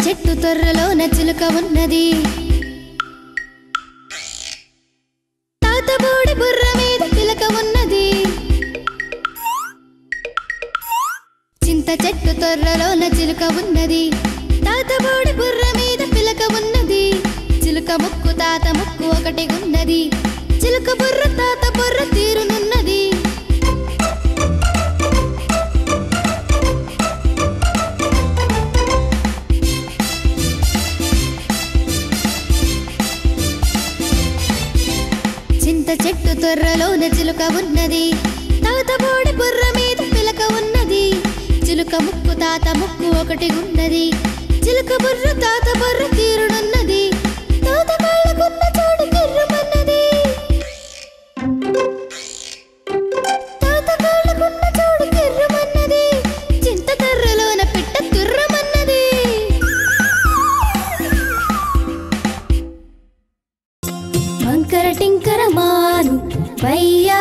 చెట్టు తొర్రలోన చిలుక ఉన్నది తాతబోడి బుర్ర మీద పిలక ఉన్నది చింత చెట్టు తొర్రలోన చిలుక ఉన్నది తాతబోడి బుర్ర మీద పిలక ఉన్నది చిలుక ముక్కు తాత ముక్కు ఒకటి ఉన్నది చిలుక బుర్ర తాత బుర్ర తీరునున్నది చింత చెట్టు తొర్రలోన చిలుక ఉన్నది తాతబోడి బుర్ర మీద పిలక ఉన్నది చిలుక ముక్కు తాత ముక్కు ఒకటి ఉన్నది చిలుక బుర్ర తాత బుర్ర తీరునున్నది తాత కాళ్ళకున్న చోటు కిర్రుమన్నది తాత కాళ్ళకున్న చోటు కిర్రుమన్నది చింత తొర్రలోన పిట్ట తుర్రమన్నది వంకర టింకర మాను వయ్యా